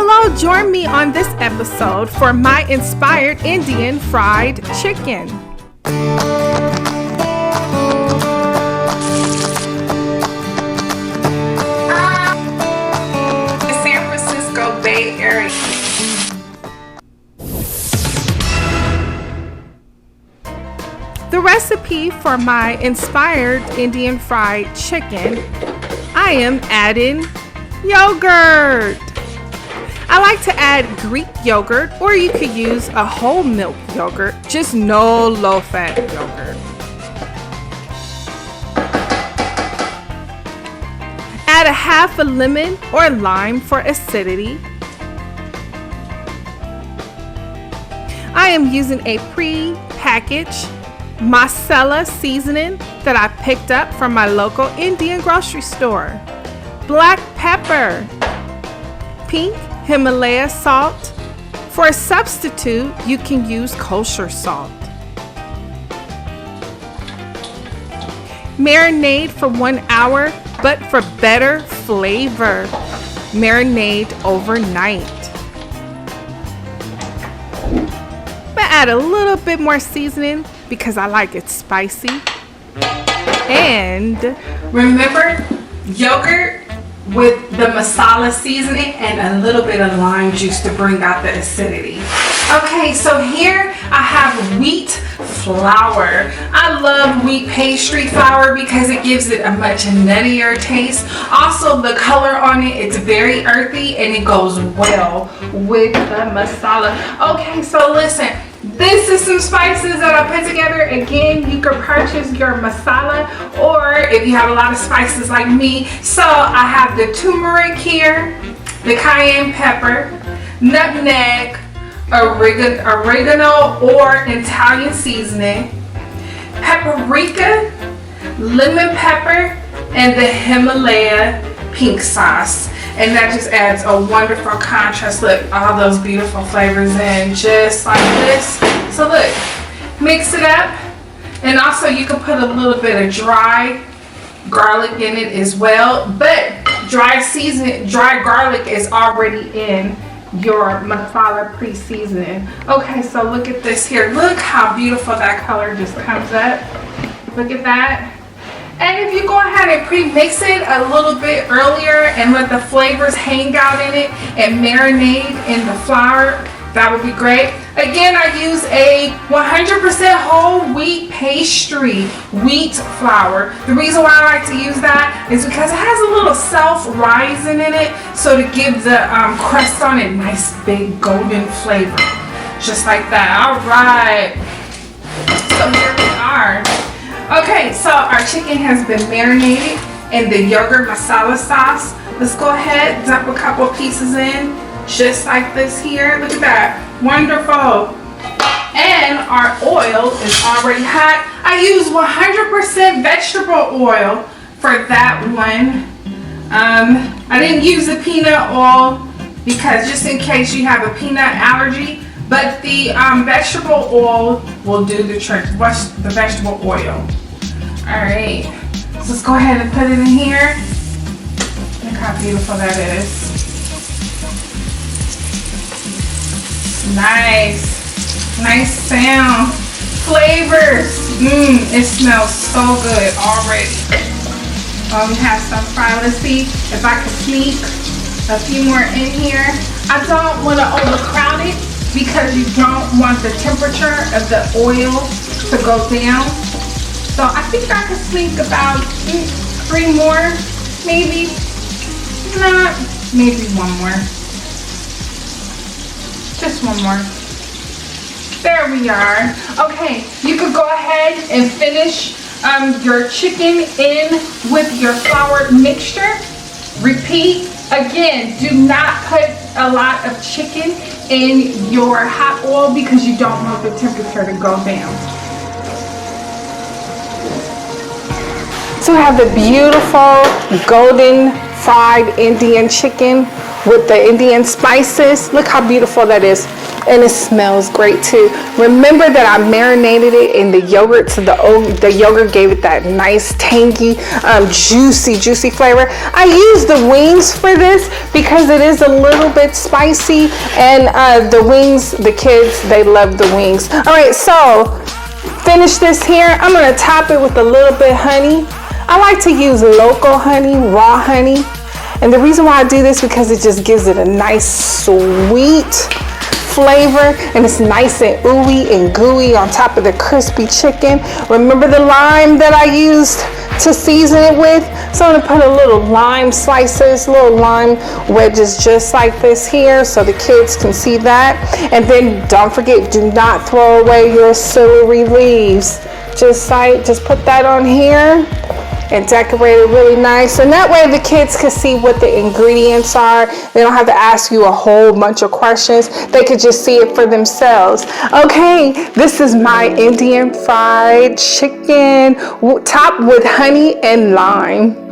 Hello, join me on this episode for my inspired Indian fried chicken. The San Francisco Bay Area. The recipe for my inspired Indian fried chicken, I am adding yogurt. I like to add Greek yogurt, or you could use a whole milk yogurt, just no low-fat yogurt. Add a half a lemon or lime for acidity. I am using a pre-packaged masala seasoning that I picked up from my local Indian grocery store. Black pepper, pink Himalaya salt. For a substitute, you can use kosher salt. Marinate for 1 hour, but for better flavor, marinate overnight. But add a little bit more seasoning because I like it spicy. And remember, yogurt with the masala seasoning and a little bit of lime juice to bring out the acidity. Okay, so here I have wheat flour. I love wheat pastry flour because it gives it a much nuttier taste. Also, the color on it, it's very earthy and it goes well with the masala. Okay, so listen. This is some spices that I put together. Again, you can purchase your masala, or if you have a lot of spices like me. So I have the turmeric here, the cayenne pepper, nutmeg, oregano or Italian seasoning, paprika, lemon pepper, and the Himalaya pink sauce. And that just adds a wonderful contrast. Look, all those beautiful flavors in just like this. So look, mix it up. And also you can put a little bit of dry garlic in it as well. But dry garlic is already in your masala pre-seasoning. Okay, so look at this here. Look how beautiful that color just comes up. Look at that. And if you go ahead and pre-mix it a little bit earlier and let the flavors hang out in it and marinate in the flour, that would be great. Again, I use a 100% whole wheat pastry wheat flour. The reason why I like to use that is because it has a little self-rising in it, so to give the crust on it nice big golden flavor. Just like that. All right. So here we are. Okay, so our chicken has been marinated in the yogurt masala sauce. Let's go ahead, dump a couple pieces in, just like this here. Look at that, wonderful. And our oil is already hot. I use 100% vegetable oil for that one. I didn't use the peanut oil because just in case you have a peanut allergy, but the vegetable oil will do the trick. What's the vegetable oil? All right, so let's go ahead and put it in here. Look how beautiful that is. Nice, nice sound, flavors. It smells so good already. We have some fried. Let's see if I can sneak a few more in here. I don't want to overcrowd it because you don't want the temperature of the oil to go down. So I think I could sneak about 3 more, maybe. Not, maybe 1 more. Just 1 more. There we are. Okay, you could go ahead and finish your chicken in with your flour mixture. Repeat. Again, do not put a lot of chicken in your hot oil because you don't want the temperature to go down. So I have the beautiful golden fried Indian chicken with the Indian spices. Look how beautiful that is. And it smells great too. Remember that I marinated it in the yogurt, so the yogurt gave it that nice, tangy, juicy flavor. I use the wings for this because it is a little bit spicy, and the wings, the kids, they love the wings. All right, so finish this here. I'm gonna top it with a little bit of honey. I like to use local honey, raw honey. And the reason why I do this because it just gives it a nice sweet flavor, and it's nice and ooey and gooey on top of the crispy chicken. Remember the lime that I used to season it with? So I'm gonna put a little lime slices, little lime wedges just like this here so the kids can see that. And then don't forget, do not throw away your celery leaves. Just put that on here and decorate it really nice, and that way the kids can see what the ingredients are. They don't have to ask you a whole bunch of questions. They could just see it for themselves. Okay, this is my Indian fried chicken topped with honey and lime.